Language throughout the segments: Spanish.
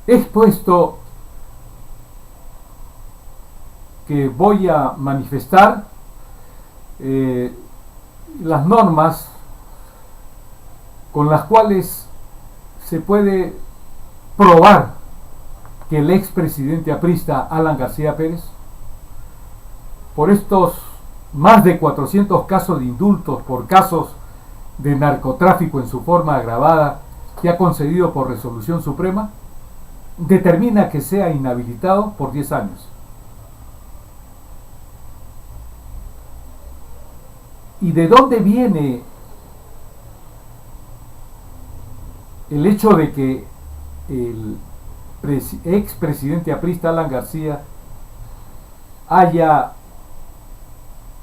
He expuesto que voy a manifestar las normas con las cuales se puede probar que el expresidente aprista Alan García Pérez, por estos más de 400 casos de indultos por casos de narcotráfico en su forma agravada que ha concedido por resolución suprema, determina que sea inhabilitado por 10 años. ¿Y de dónde viene el hecho de que el expresidente aprista Alan García haya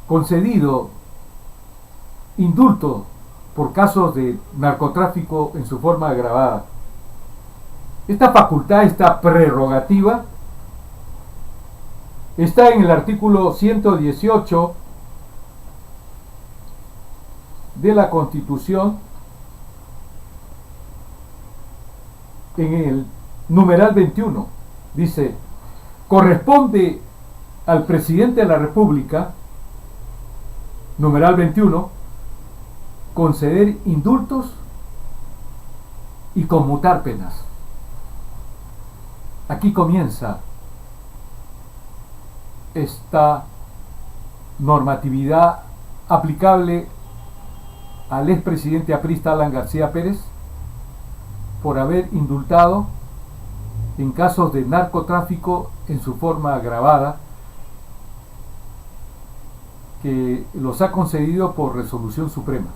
concedido indulto por casos de narcotráfico en su forma agravada? Esta facultad, esta prerrogativa, está en el artículo 118 de la Constitución, en el numeral 21. Dice: corresponde al presidente de la República, numeral 21, conceder indultos y conmutar penas. Aquí comienza esta normatividad aplicable al expresidente aprista Alan García Pérez por haber indultado en casos de narcotráfico en su forma agravada, que los ha concedido por resolución suprema.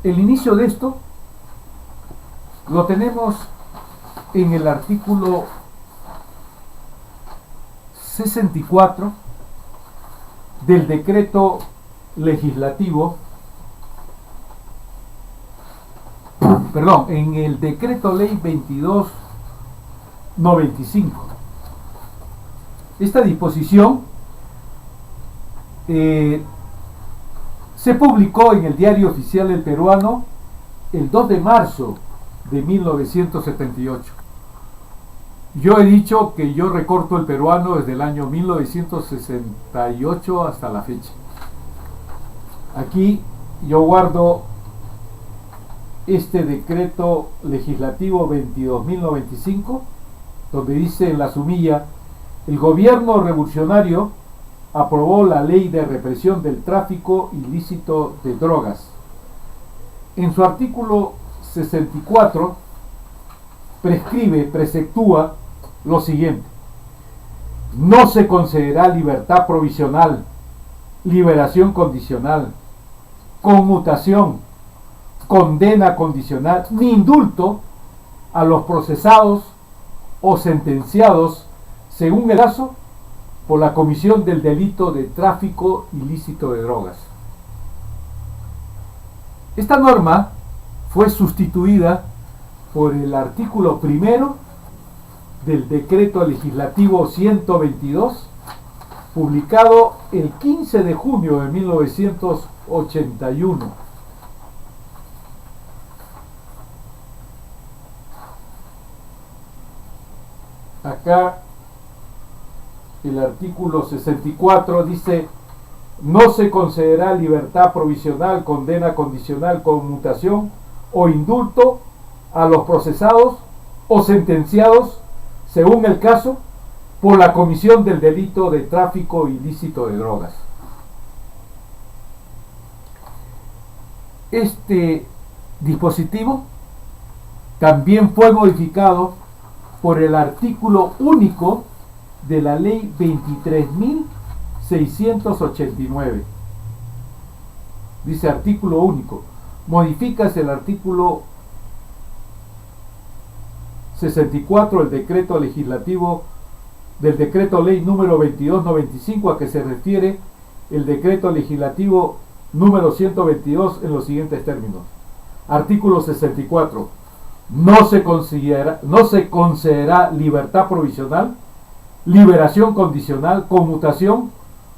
El inicio de esto lo tenemos en el artículo 64 del decreto legislativo, en el decreto ley 2295. Esta disposición se publicó en el Diario Oficial del Peruano el 2 de marzo de 1978. Yo he dicho que yo recorto el peruano desde el año 1968 hasta la fecha. Aquí yo guardo este decreto legislativo 22.095, donde dice en la sumilla: el gobierno revolucionario aprobó la ley de represión del tráfico ilícito de drogas. En su artículo 64 preceptúa lo siguiente: no se concederá libertad provisional, liberación condicional, conmutación, condena condicional ni indulto a los procesados o sentenciados según el caso por la comisión del delito de tráfico ilícito de drogas. Esta norma fue sustituida por el artículo primero del decreto legislativo 122, publicado el 15 de junio de 1981. Acá el artículo 64 dice: no se concederá libertad provisional, condena condicional, conmutación o indulto a los procesados o sentenciados según el caso por la comisión del delito de tráfico ilícito de drogas. Este dispositivo también fue modificado por el artículo único de la ley 23.689. Dice artículo único: modifícase el artículo 64 del decreto legislativo del decreto ley número 2295, a que se refiere el decreto legislativo número 122, en los siguientes términos. Artículo 64. No se concederá libertad provisional, liberación condicional, conmutación,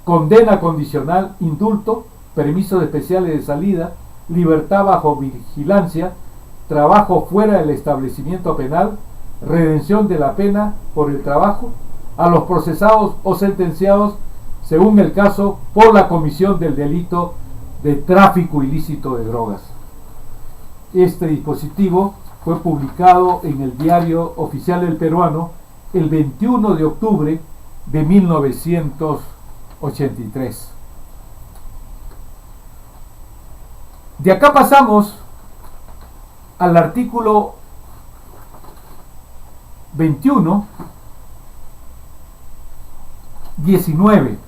condena condicional, indulto, permisos especiales de salida, libertad bajo vigilancia, trabajo fuera del establecimiento penal, redención de la pena por el trabajo, a los procesados o sentenciados, según el caso, por la comisión del delito de tráfico ilícito de drogas. Este dispositivo fue publicado en el Diario Oficial del Peruano el 21 de octubre de 1983. De acá pasamos al artículo 19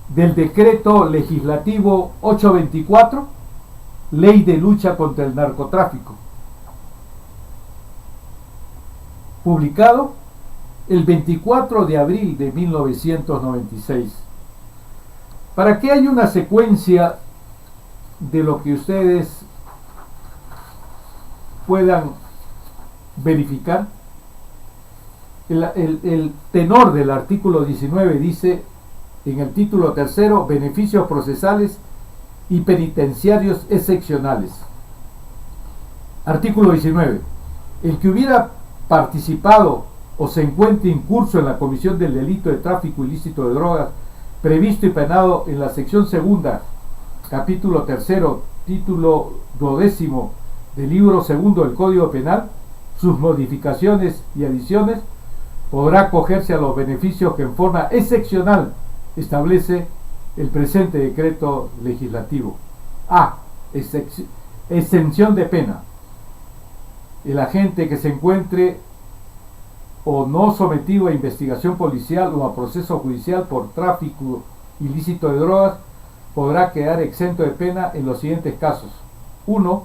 del Decreto Legislativo 824, Ley de Lucha contra el Narcotráfico, publicado el 24 de abril de 1996. Para que haya una secuencia de lo que ustedes puedan verificar, el tenor del artículo 19 dice en el título tercero: beneficios procesales y penitenciarios excepcionales. Artículo 19. El que hubiera participado o se encuentre incurso en la comisión del delito de tráfico ilícito de drogas previsto y penado en la sección segunda, capítulo tercero, título 12 del libro segundo del Código Penal, sus modificaciones y adiciones, podrá acogerse a los beneficios que en forma excepcional establece el presente decreto legislativo. A. Exención de pena. El agente que se encuentre o no sometido a investigación policial o a proceso judicial por tráfico ilícito de drogas podrá quedar exento de pena en los siguientes casos. 1.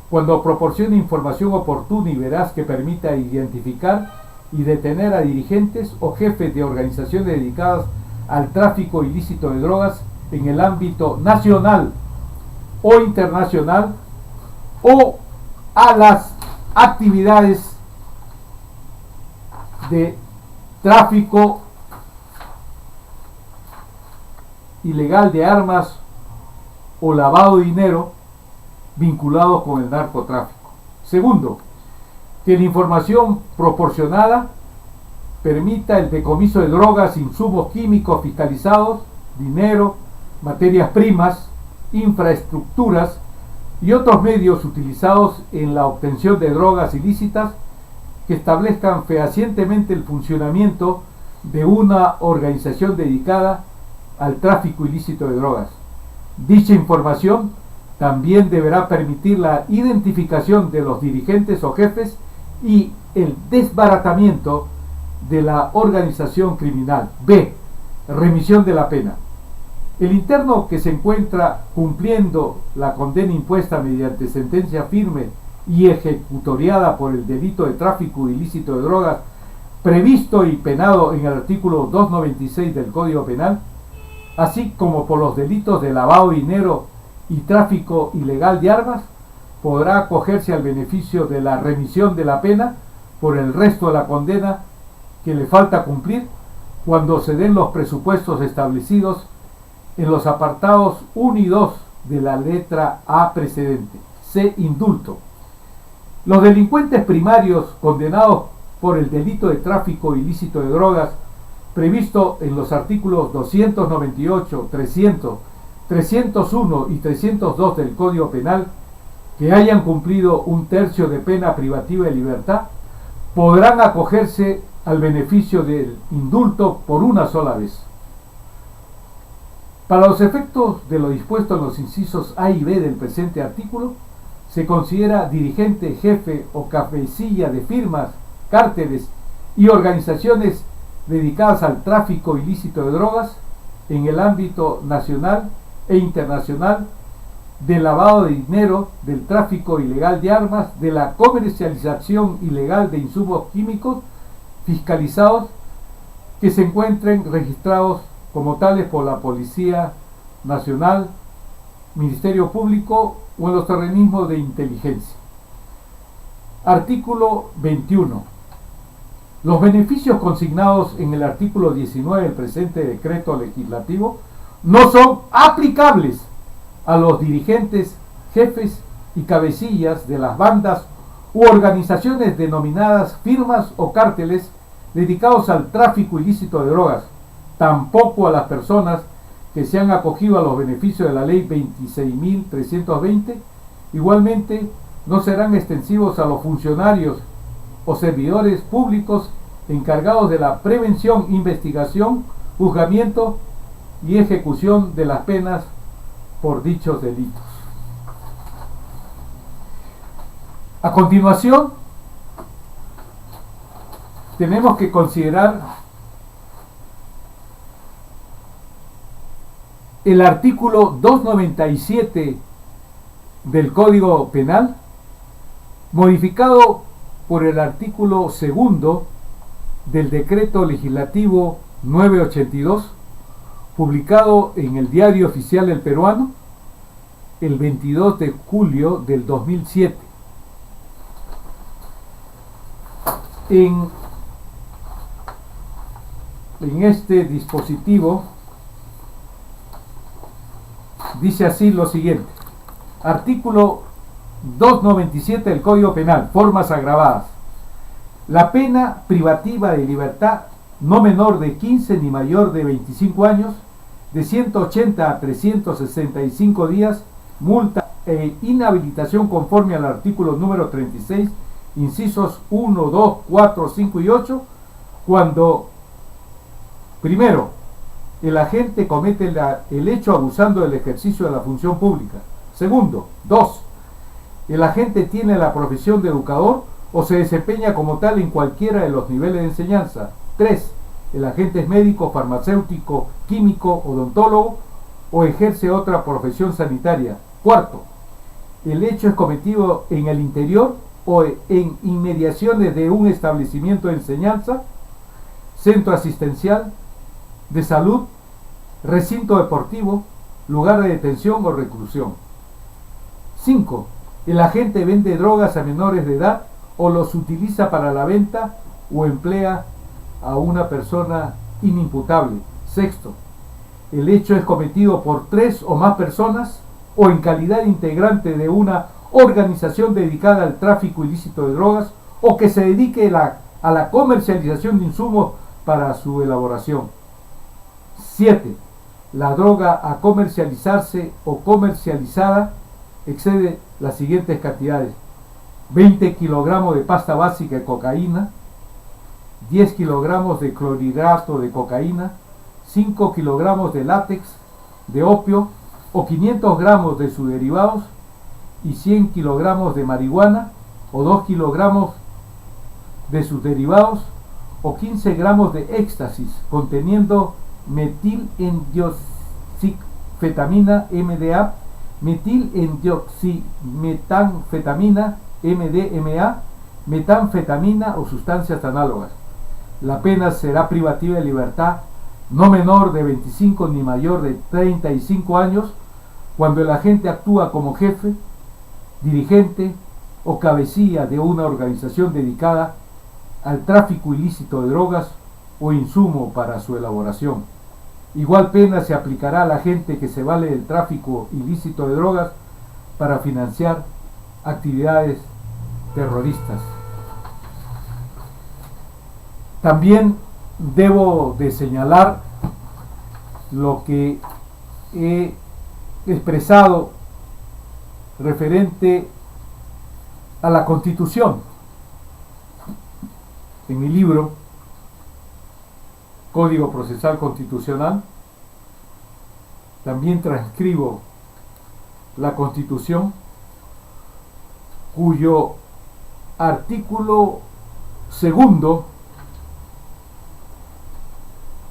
Cuando proporcione información oportuna y veraz que permita identificar y detener a dirigentes o jefes de organizaciones dedicadas al tráfico ilícito de drogas en el ámbito nacional o internacional, o a las actividades de tráfico ilegal de armas o lavado de dinero vinculados con el narcotráfico. Segundo, que la información proporcionada permita el decomiso de drogas, insumos químicos fiscalizados, dinero, materias primas, infraestructuras y otros medios utilizados en la obtención de drogas ilícitas que establezcan fehacientemente el funcionamiento de una organización dedicada al tráfico ilícito de drogas. Dicha información también deberá permitir la identificación de los dirigentes o jefes y el desbaratamiento de la organización criminal. B. Remisión de la pena. El interno que se encuentra cumpliendo la condena impuesta mediante sentencia firme y ejecutoriada por el delito de tráfico ilícito de drogas previsto y penado en el artículo 296 del Código Penal, así como por los delitos de lavado de dinero y tráfico ilegal de armas, podrá acogerse al beneficio de la remisión de la pena por el resto de la condena que le falta cumplir cuando se den los presupuestos establecidos en los apartados 1 y 2 de la letra A precedente. C. Indulto. Los delincuentes primarios condenados por el delito de tráfico ilícito de drogas previsto en los artículos 298, 300, 301 y 302 del Código Penal, que hayan cumplido 1/3 de pena privativa de libertad, podrán acogerse al beneficio del indulto por una sola vez. Para los efectos de lo dispuesto en los incisos A y B del presente artículo, se considera dirigente, jefe o cabecilla de firmas, cárteles y organizaciones dedicadas al tráfico ilícito de drogas en el ámbito nacional e internacional, del lavado de dinero, del tráfico ilegal de armas, de la comercialización ilegal de insumos químicos fiscalizados que se encuentren registrados como tales por la Policía Nacional, Ministerio Público o en los organismos de inteligencia. Artículo 21. Los beneficios consignados en el artículo 19 del presente decreto legislativo no son aplicables a los dirigentes, jefes y cabecillas de las bandas u organizaciones denominadas firmas o cárteles dedicados al tráfico ilícito de drogas, tampoco a las personas que se han acogido a los beneficios de la ley 26.320. Igualmente, no serán extensivos a los funcionarios o servidores públicos encargados de la prevención, investigación, juzgamiento y ejecución de las penas por dichos delitos. A continuación, tenemos que considerar el artículo 297 del Código Penal, modificado por el artículo segundo del Decreto Legislativo 982, publicado en el Diario Oficial del Peruano el 22 de julio del 2007. En este dispositivo dice así lo siguiente: artículo 297 del Código Penal, formas agravadas. La pena privativa de libertad no menor de 15 ni mayor de 25 años, de 180 a 365 días, multa e inhabilitación conforme al artículo número 36, incisos 1, 2, 4, 5 y 8, cuando, primero, el agente comete el hecho abusando del ejercicio de la función pública. Segundo, 2, el agente tiene la profesión de educador o se desempeña como tal en cualquiera de los niveles de enseñanza. 3, el agente es médico, farmacéutico, químico, odontólogo o ejerce otra profesión sanitaria. Cuarto, el hecho es cometido en el interior o en inmediaciones de un establecimiento de enseñanza, centro asistencial, de salud, recinto deportivo, lugar de detención o reclusión. 5. El agente vende drogas a menores de edad o los utiliza para la venta o emplea a una persona inimputable. 6. El hecho es cometido por 3 o más personas o en calidad integrante de una organización dedicada al tráfico ilícito de drogas o que se dedique a la comercialización de insumos para su elaboración. 7. La droga a comercializarse o comercializada excede las siguientes cantidades: 20 kilogramos de pasta básica de cocaína, 10 kilogramos de clorhidrato de cocaína, 5 kilogramos de látex, de opio o 500 gramos de sus derivados y 100 kilogramos de marihuana o 2 kilogramos de sus derivados o 15 gramos de éxtasis conteniendo metilendioxifetamina MDA, metilendioximetanfetamina MDMA, metanfetamina o sustancias análogas. La pena será privativa de libertad no menor de 25 ni mayor de 35 años cuando el agente actúa como jefe, dirigente o cabecilla de una organización dedicada al tráfico ilícito de drogas o insumo para su elaboración. Igual pena se aplicará a la gente que se vale del tráfico ilícito de drogas para financiar actividades terroristas. También debo de señalar lo que he expresado referente a la Constitución. En mi libro Código Procesal Constitucional también transcribo la Constitución, cuyo artículo segundo,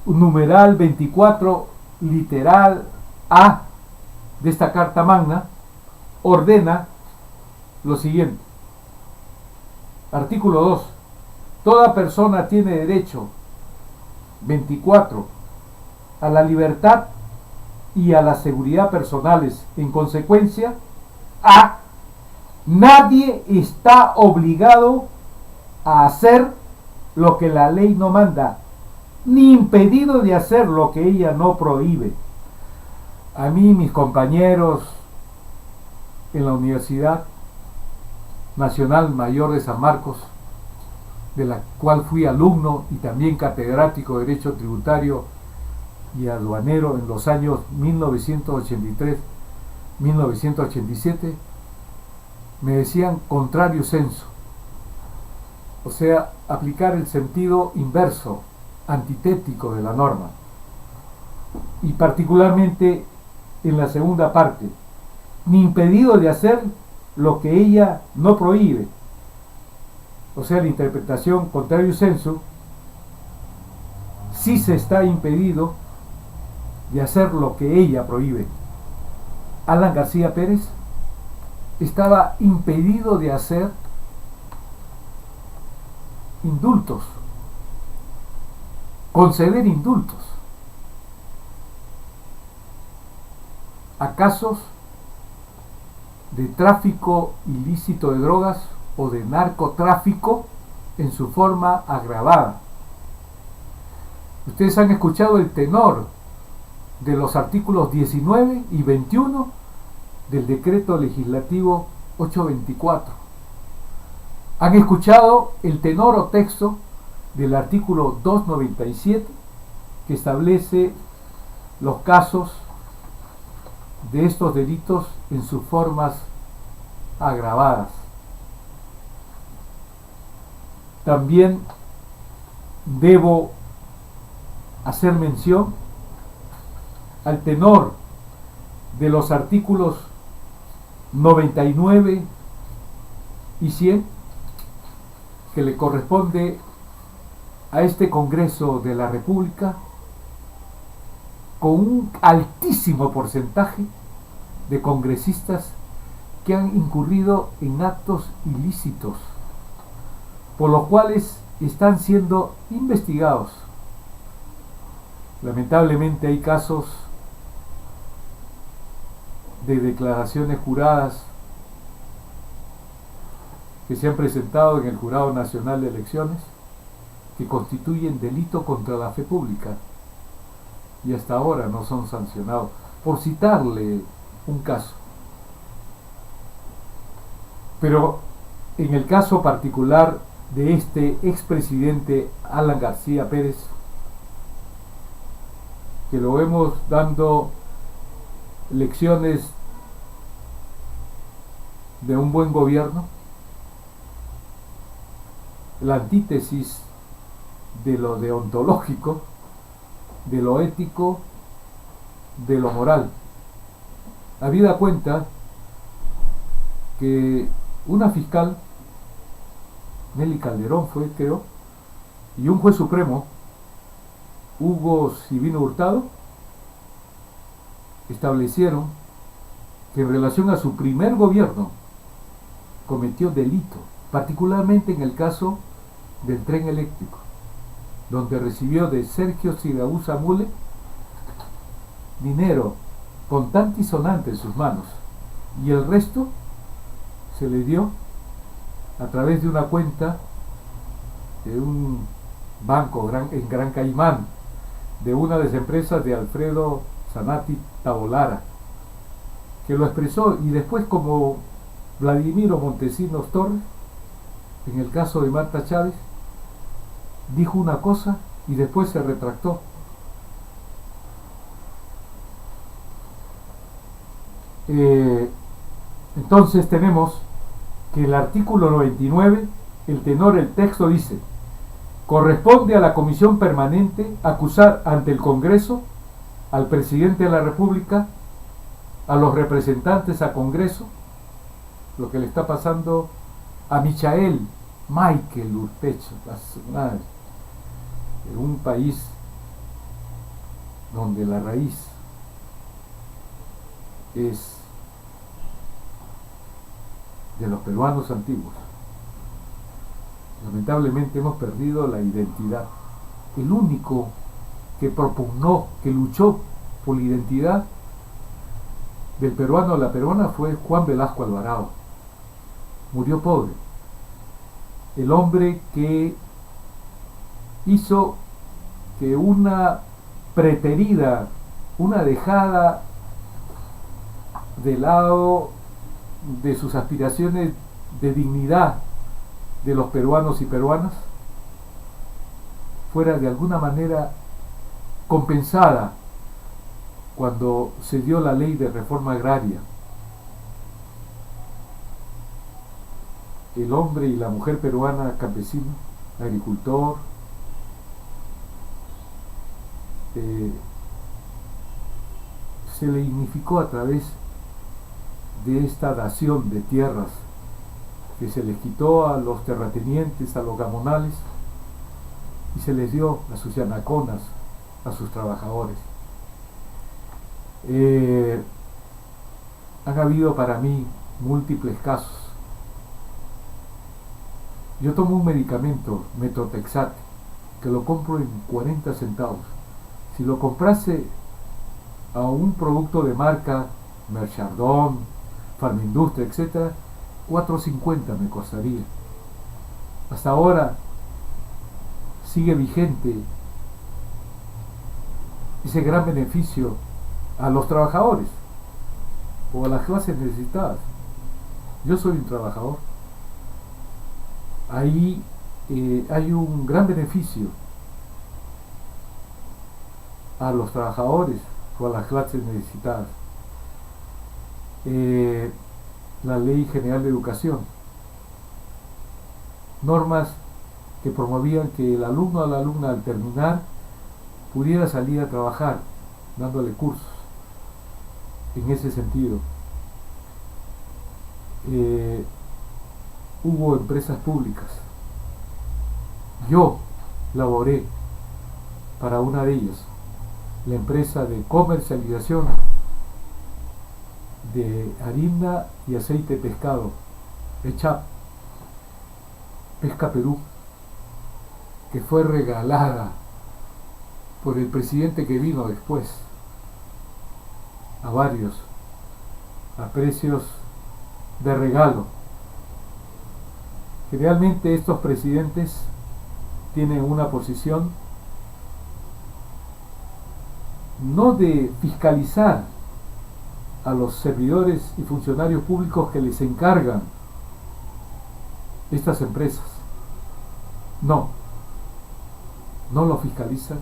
numeral 24, literal A de esta Carta Magna, ordena lo siguiente. Artículo 2. Toda persona tiene derecho, 24, a la libertad y a la seguridad personales. En consecuencia, A. Nadie está obligado a hacer lo que la ley no manda, ni impedido de hacer lo que ella no prohíbe. A mí, mis compañeros en la Universidad Nacional Mayor de San Marcos, de la cual fui alumno y también catedrático de Derecho Tributario y Aduanero en los años 1983-1987, me decían contrario sensu, o sea, aplicar el sentido inverso, antitético de la norma, y particularmente en la segunda parte, ni impedido de hacer lo que ella no prohíbe, o sea, la interpretación contrario sensu, sí se está impedido de hacer lo que ella prohíbe. Alan García Pérez estaba impedido de hacer indultos, conceder indultos a casos de tráfico ilícito de drogas o de narcotráfico en su forma agravada. Ustedes han escuchado el tenor de los artículos 19 y 21 del decreto legislativo 824. Han escuchado el tenor o texto del artículo 297 que establece los casos de estos delitos en sus formas agravadas. También debo hacer mención al tenor de los artículos 99 y 100 que le corresponde a este Congreso de la República, con un altísimo porcentaje de congresistas que han incurrido en actos ilícitos, por los cuales están siendo investigados. Lamentablemente hay casos de declaraciones juradas que se han presentado en el Jurado Nacional de Elecciones que constituyen delito contra la fe pública y hasta ahora no son sancionados, por citarle un caso. Pero en el caso particular de este expresidente Alan García Pérez, que lo vemos dando lecciones de un buen gobierno, la antítesis de lo deontológico, de lo ético, de lo moral. Habida cuenta que una fiscal, Nelly Calderón fue, creo, y un juez supremo, Hugo Sibino Hurtado, establecieron que en relación a su primer gobierno cometió delito, particularmente en el caso del tren eléctrico, donde recibió de Sergio Siraúza Mule dinero contante y sonante en sus manos, y el resto se le dio a través de una cuenta de un banco en Gran Caimán, de una de las empresas de Alfredo Zanatti Tabolara, que lo expresó, y después, como Vladimiro Montesinos Torres, en el caso de Marta Chávez, dijo una cosa y después se retractó. Entonces tenemos que el artículo 99, el tenor, el texto dice: corresponde a la Comisión Permanente acusar ante el Congreso al Presidente de la República, a los representantes a Congreso, lo que le está pasando a Michael Urtecho, en un país donde la raíz es de los peruanos antiguos. Lamentablemente hemos perdido la identidad. El único que propugnó, que luchó por la identidad del peruano o la peruana fue Juan Velasco Alvarado. Murió pobre. El hombre que hizo que una preterida, una dejada de lado de sus aspiraciones de dignidad de los peruanos y peruanas fuera de alguna manera compensada cuando se dio la ley de reforma agraria. El hombre y la mujer peruana, campesino, agricultor, se le dignificó a través de esta dación de tierras que se les quitó a los terratenientes, a los gamonales, y se les dio a sus yanaconas, a sus trabajadores. Han habido para mí múltiples casos. Yo tomo un medicamento, Metotexate, que lo compro en 40 centavos. Si lo comprase a un producto de marca, Merchardón, Farmindustria, etc., 4.50 me costaría. Hasta ahora sigue vigente ese gran beneficio a los trabajadores o a las clases necesitadas. Yo soy un trabajador. Ahí hay un gran beneficio a los trabajadores o a las clases necesitadas. La Ley General de Educación, normas que promovían que el alumno o la alumna al terminar pudiera salir a trabajar dándole cursos en ese sentido. Hubo empresas públicas. Yo laboré para una de ellas, la empresa de comercialización de harina y aceite de pescado, ECHAP, Pesca Perú, que fue regalada por el presidente que vino después a varios a precios de regalo. Generalmente estos presidentes tienen una posición no de fiscalizar a los servidores y funcionarios públicos que les encargan estas empresas. No los fiscalizan,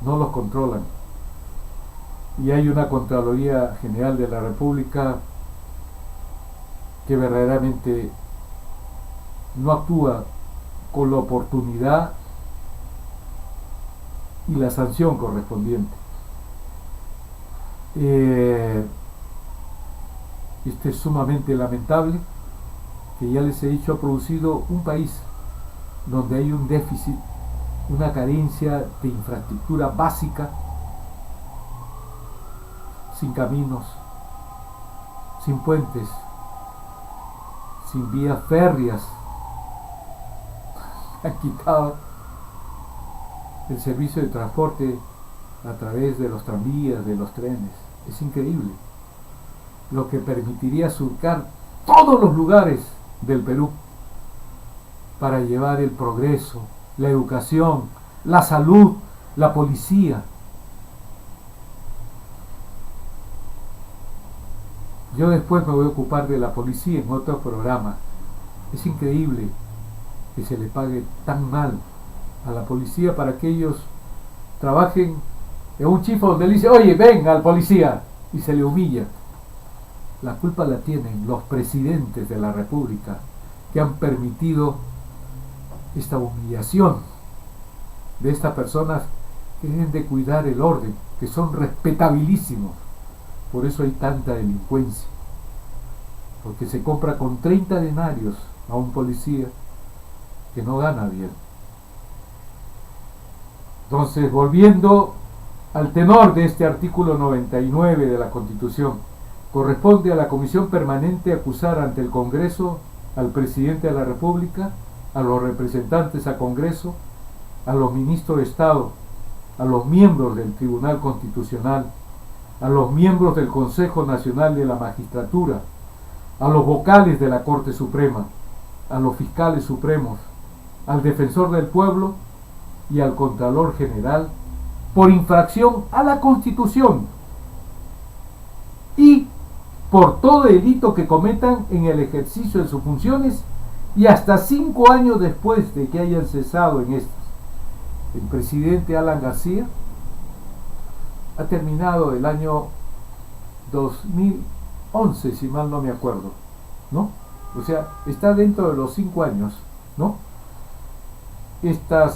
no los controlan. Y hay una Contraloría General de la República que verdaderamente no actúa con la oportunidad y la sanción correspondiente. Esto es sumamente lamentable, que ya les he dicho, ha producido un país donde hay un déficit, una carencia de infraestructura básica, sin caminos, sin puentes, sin vías férreas. Han quitado el servicio de transporte a través de los tranvías, de los trenes. Es increíble lo que permitiría surcar todos los lugares del Perú para llevar el progreso, la educación, la salud, la policía. Yo después me voy a ocupar de la policía en otro programa. Es increíble que se le pague tan mal a la policía para que ellos trabajen en un chifo donde le dice: oye, ven al policía, y se le humilla. La culpa la tienen los presidentes de la República, que han permitido esta humillación de estas personas que deben de cuidar el orden, que son respetabilísimos. Por eso hay tanta delincuencia, porque se compra con 30 denarios a un policía que no gana bien. Entonces, volviendo al tenor de este artículo 99 de la Constitución, corresponde a la Comisión Permanente acusar ante el Congreso al Presidente de la República, a los representantes a Congreso, a los ministros de Estado, a los miembros del Tribunal Constitucional, a los miembros del Consejo Nacional de la Magistratura, a los vocales de la Corte Suprema, a los fiscales supremos, al Defensor del Pueblo y al Contralor General por infracción a la Constitución y por todo delito que cometan en el ejercicio de sus funciones y hasta 5 años después de que hayan cesado en estas. El presidente Alan García ha terminado el año 2011, si mal no me acuerdo, ¿no? O sea, está dentro de los 5 años, ¿no? Esta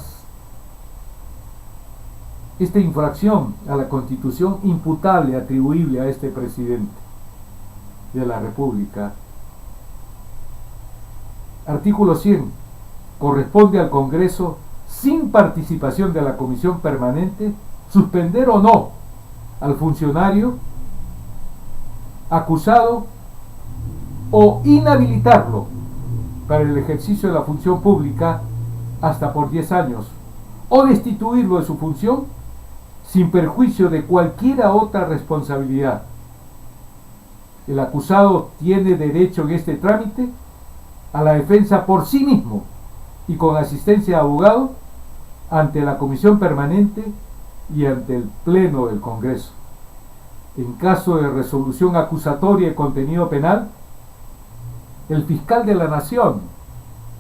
infracción a la Constitución imputable, atribuible a este presidente de la República. Artículo 100. Corresponde al Congreso, sin participación de la Comisión Permanente, suspender o no al funcionario acusado o inhabilitarlo para el ejercicio de la función pública hasta por 10 años, o destituirlo de su función sin perjuicio de cualquiera otra responsabilidad. El acusado tiene derecho en este trámite a la defensa por sí mismo y con asistencia de abogado ante la Comisión Permanente y ante el Pleno del Congreso. En caso de resolución acusatoria de contenido penal, el fiscal de la Nación,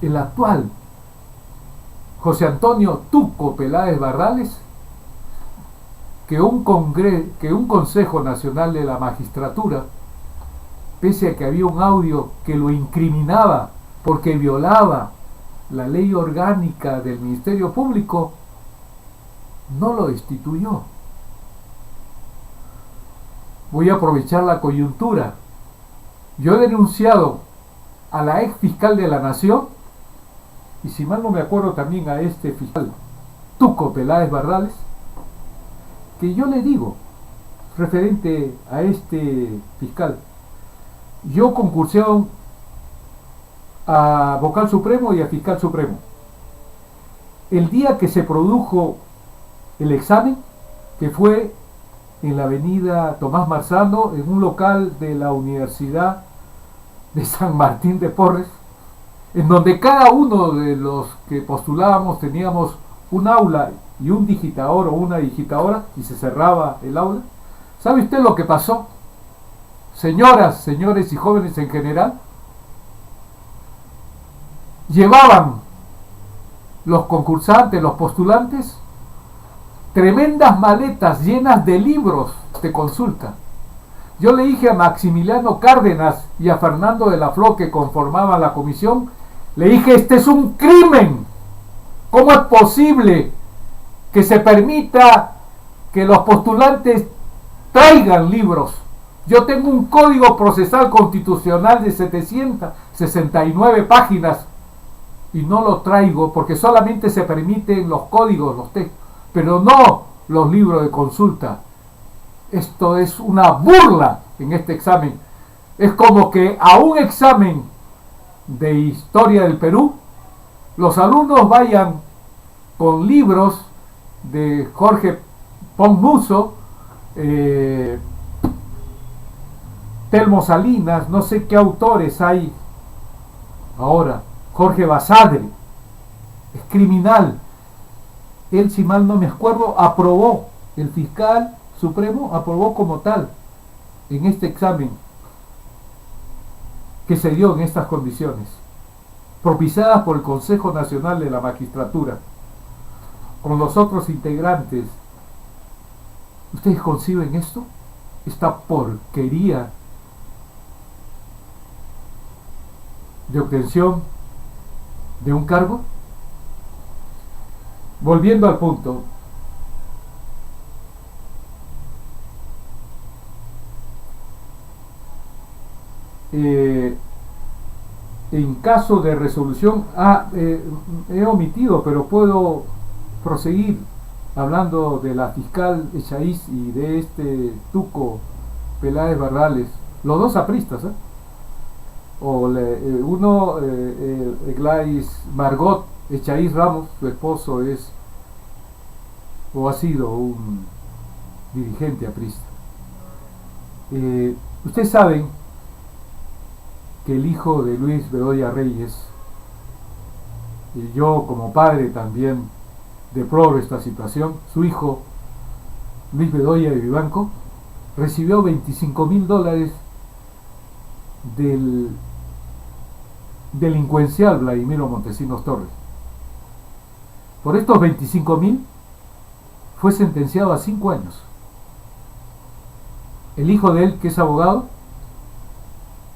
el actual José Antonio Tuco Peláez Barrales, que un Consejo Nacional de la Magistratura, pese a que había un audio que lo incriminaba porque violaba la ley orgánica del Ministerio Público, no lo destituyó. Voy a aprovechar la coyuntura. Yo he denunciado a la ex fiscal de la Nación, y si mal no me acuerdo también a este fiscal Tuco Peláez Barrales, que yo le digo, referente a este fiscal, yo concursé a vocal supremo y a fiscal supremo. El día que se produjo el examen, que fue en la avenida Tomás Marzano, en un local de la Universidad de San Martín de Porres, en donde cada uno de los que postulábamos teníamos un aula y un digitador o una digitadora, y se cerraba el aula. ¿Sabe usted lo que pasó? Señoras, señores y jóvenes en general, llevaban los concursantes, los postulantes, tremendas maletas llenas de libros de consulta. Yo le dije a Maximiliano Cárdenas y a Fernando de la Flor, que conformaban la comisión, le dije: este es un crimen. ¿Cómo es posible que se permita que los postulantes traigan libros? Yo tengo un código procesal constitucional de 769 páginas y no lo traigo porque solamente se permiten los códigos, los textos, pero no los libros de consulta. Esto es una burla en este examen. Es como que a un examen de historia del Perú los alumnos vayan con libros de Jorge Ponmuso, Telmo Salinas, no sé qué autores hay ahora, Jorge Basadre. Es criminal. Él, si mal no me acuerdo, aprobó, el fiscal supremo aprobó como tal en este examen que se dio en estas condiciones, propiciadas por el Consejo Nacional de la Magistratura, con los otros integrantes. ¿Ustedes conciben esto? Esta porquería de obtención de un cargo. Volviendo al punto, en caso de resolución, he omitido, pero puedo proseguir hablando de la fiscal Echaíz y de este Tuco Peláez Barrales, los dos apristas, Gladys Margot Echaíz Ramos, su esposo es o ha sido un dirigente aprista. Ustedes saben que el hijo de Luis Bedoya Reyes, y yo como padre también deploro esta situación, su hijo Luis Bedoya de Vivanco recibió $25,000 del delincuencial Vladimiro Montesinos Torres. Por estos 25.000 fue sentenciado a 5 años. El hijo de él, que es abogado,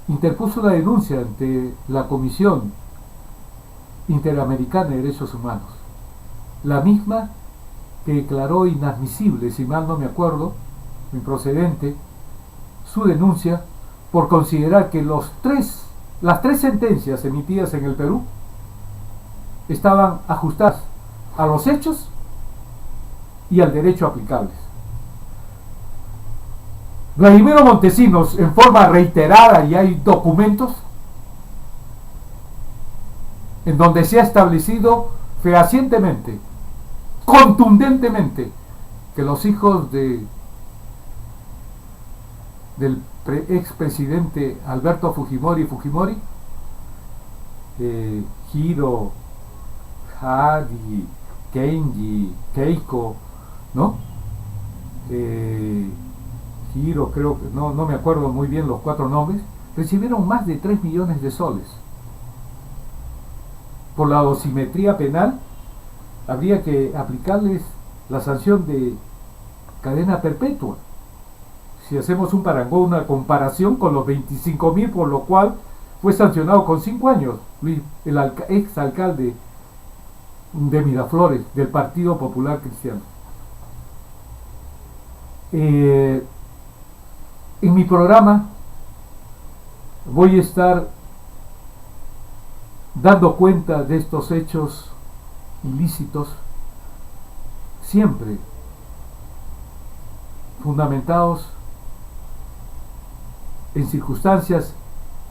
interpuso una denuncia ante la Comisión Interamericana de Derechos Humanos, la misma que declaró inadmisible, si mal no me acuerdo, improcedente, su denuncia por considerar que las tres sentencias emitidas en el Perú estaban ajustadas a los hechos y al derecho aplicables. Vladimiro Montesinos, en forma reiterada, y hay documentos en donde se ha establecido fehacientemente, contundentemente, que los hijos del expresidente Alberto Fujimori, Hiro, Hagi, Kenji, Keiko, ¿no? Hiro, creo que no me acuerdo muy bien los 4 nombres, recibieron más de 3 millones de soles. Por la dosimetría penal, habría que aplicarles la sanción de cadena perpetua. Si hacemos un parangón, una comparación con los 25.000, por lo cual fue sancionado con 5 años el ex alcalde de Miraflores, del Partido Popular Cristiano. En mi programa voy a estar dando cuenta de estos hechos ilícitos, siempre fundamentados en circunstancias,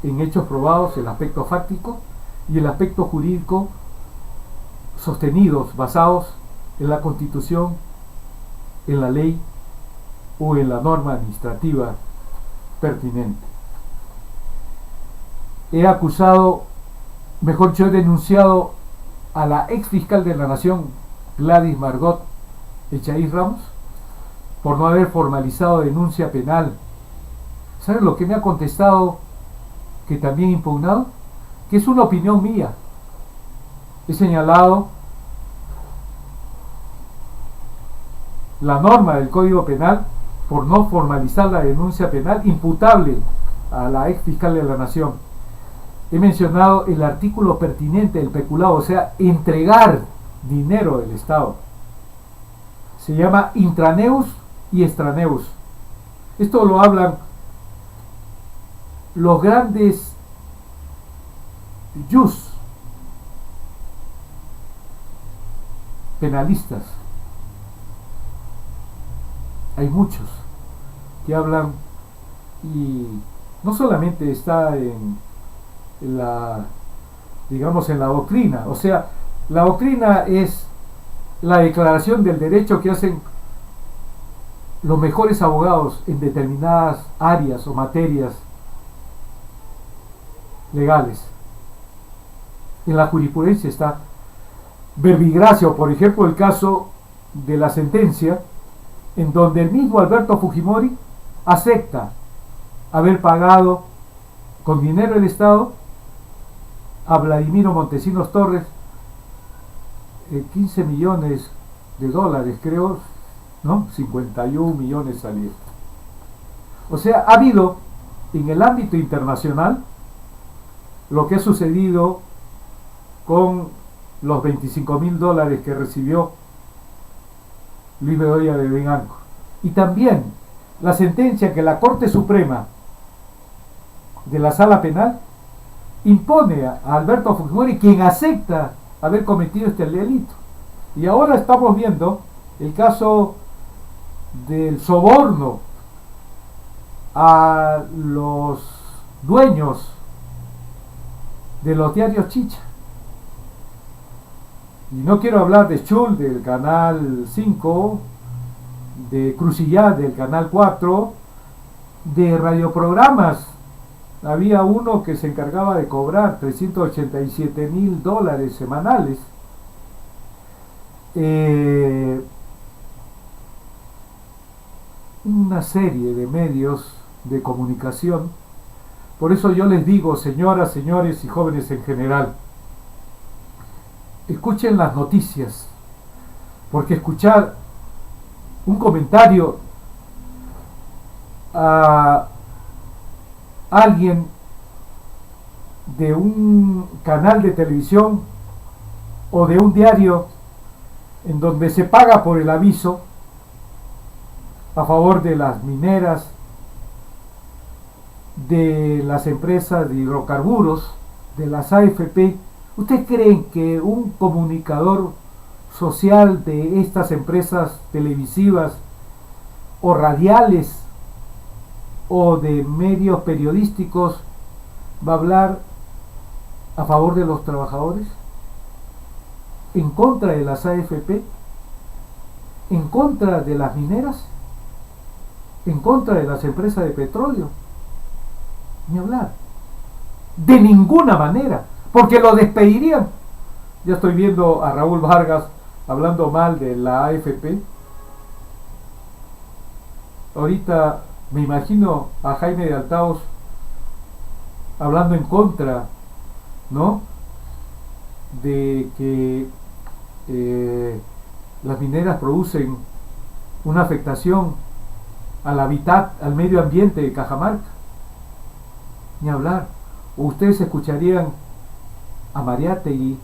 en hechos probados, el aspecto fáctico y el aspecto jurídico, sostenidos, basados en la Constitución, en la ley o en la norma administrativa pertinente. He acusado, mejor dicho, he denunciado a la ex fiscal de la Nación, Gladys Margot Echaíz Ramos, por no haber formalizado denuncia penal. ¿Saben lo que me ha contestado? Que también impugnado, que es una opinión mía. He señalado la norma del Código Penal por no formalizar la denuncia penal imputable a la ex fiscal de la Nación. He mencionado el artículo pertinente del peculado, o sea, entregar dinero del Estado. Se llama intraneus y extraneus. Esto lo hablan los grandes jus penalistas. Hay muchos que hablan, y no solamente está en la, digamos, en la doctrina, o sea, la doctrina es la declaración del derecho que hacen los mejores abogados en determinadas áreas o materias legales. En la jurisprudencia está verbigracia, por ejemplo, el caso de la sentencia en donde el mismo Alberto Fujimori acepta haber pagado con dinero del Estado a Vladimiro Montesinos Torres 15 millones de dólares, creo, ¿no? 51 millones salieron. O sea, ha habido en el ámbito internacional lo que ha sucedido con los 25.000 dólares que recibió Luis Bedoya de Benanco, y también la sentencia que la Corte Suprema de la Sala Penal impone a Alberto Fujimori, quien acepta haber cometido este delito. Y ahora estamos viendo el caso del soborno a los dueños de los diarios Chicha. Y no quiero hablar de Schul del canal 5, de Crucillat del canal 4, de radioprogramas. Había uno que se encargaba de cobrar 387.000 dólares semanales. Una serie de medios de comunicación Por eso yo les digo, señoras, señores y jóvenes en general, escuchen las noticias, porque escuchar un comentario a alguien de un canal de televisión o de un diario en donde se paga por el aviso a favor de las mineras, de las empresas de hidrocarburos, de las AFP, ¿ustedes creen que un comunicador social de estas empresas televisivas o radiales o de medios periodísticos va a hablar a favor de los trabajadores? ¿En contra de las AFP? ¿En contra de las mineras? ¿En contra de las empresas de petróleo? Ni hablar. De ninguna manera, porque lo despedirían. Ya estoy viendo a Raúl Vargas hablando mal de la AFP. Ahorita me imagino a Jaime de Altaos hablando en contra, ¿no?, de que las mineras producen una afectación al hábitat, al medio ambiente de Cajamarca. Ni hablar. O ustedes escucharían a Mariátegui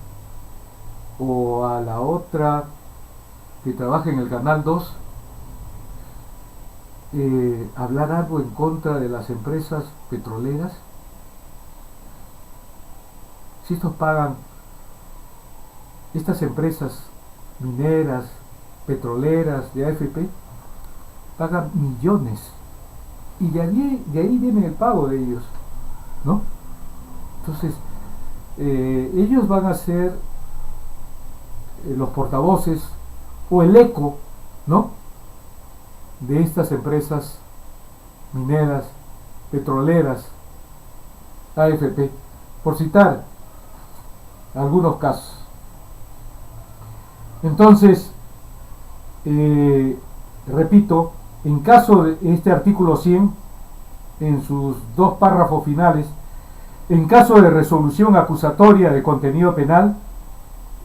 o a la otra que trabaja en el Canal 2 hablar algo en contra de las empresas petroleras. Si estos pagan, estas empresas mineras, petroleras, de AFP, pagan millones, y de ahí viene el pago de ellos, ¿no? Entonces, ellos van a ser los portavoces o el eco, ¿no?, de estas empresas mineras, petroleras, AFP, por citar algunos casos. Entonces, repito, en caso de este artículo 100, en sus dos párrafos finales, en caso de resolución acusatoria de contenido penal,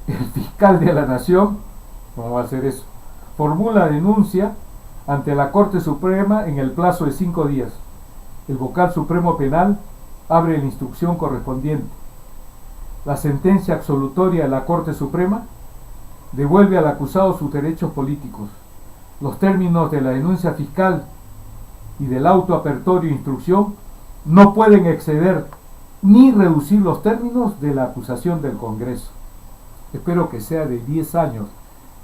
el fiscal de la Nación, ¿cómo va a hacer eso?, formula denuncia ante la Corte Suprema en el plazo de 5 días. El vocal supremo penal abre la instrucción correspondiente. La sentencia absolutoria de la Corte Suprema devuelve al acusado sus derechos políticos. Los términos de la denuncia fiscal y del auto apertorio de instrucción no pueden exceder ni reducir los términos de la acusación del Congreso. Espero que sea de 10 años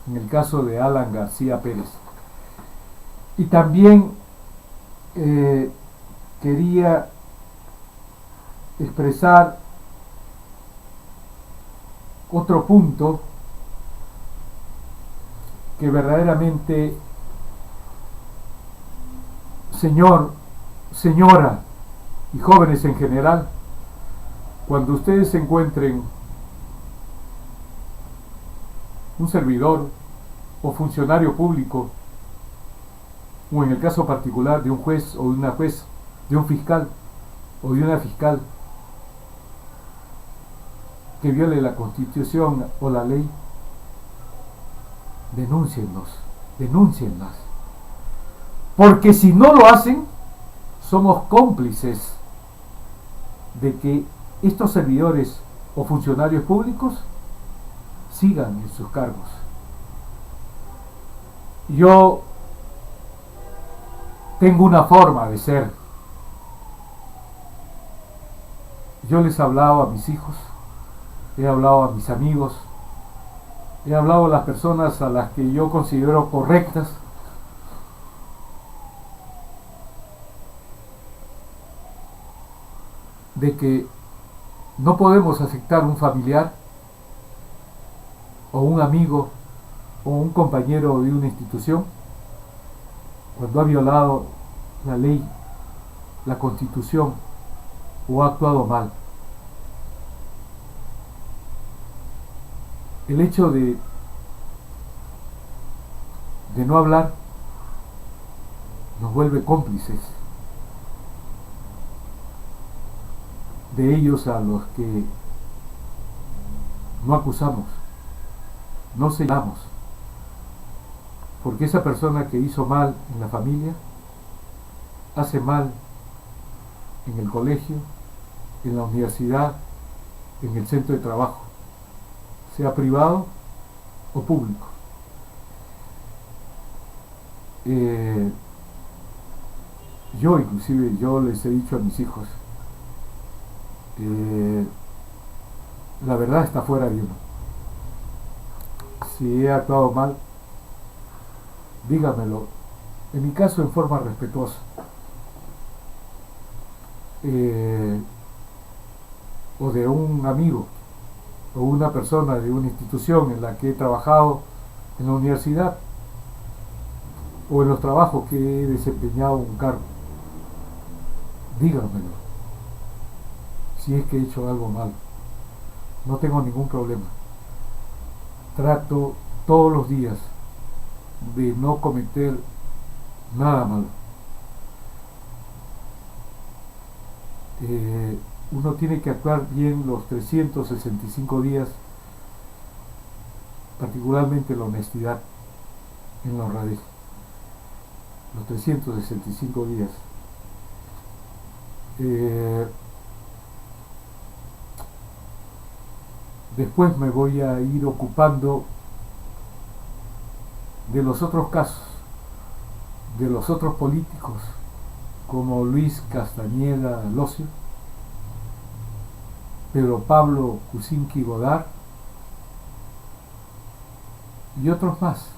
en el caso de Alan García Pérez. Y también quería expresar otro punto que verdaderamente, señor, señora y jóvenes en general, cuando ustedes se encuentren un servidor o funcionario público, o en el caso particular de un juez o de una jueza, de un fiscal o de una fiscal, que viole la Constitución o la ley, denúncienlas, porque si no lo hacen, somos cómplices de que estos servidores o funcionarios públicos sigan en sus cargos. Yo tengo una forma de ser. Yo les he hablado a mis hijos, he hablado a mis amigos, he hablado a las personas a las que yo considero correctas, de que no podemos aceptar un familiar o un amigo o un compañero de una institución cuando ha violado la ley, la Constitución, o ha actuado mal. El hecho de no hablar nos vuelve cómplices. de ellos a los que no acusamos, no señalamos, porque esa persona que hizo mal en la familia hace mal en el colegio, en la universidad, en el centro de trabajo, sea privado o público. Yo inclusive, yo les he dicho a mis hijos, la verdad está fuera de uno. Si he actuado mal, dígamelo, en mi caso en forma respetuosa. O de un amigo o una persona de una institución en la que he trabajado en la universidad o en los trabajos que he desempeñado un cargo. Díganmelo si es que he hecho algo mal. No tengo ningún problema. Trato todos los días de no cometer nada malo. Uno tiene que actuar bien los 365 días, particularmente la honestidad, en la honradez. Los 365 días. Después me voy a ir ocupando de los otros casos, de los otros políticos, como Luis Castañeda Locio, Pedro Pablo Kuczynski Godard y otros más.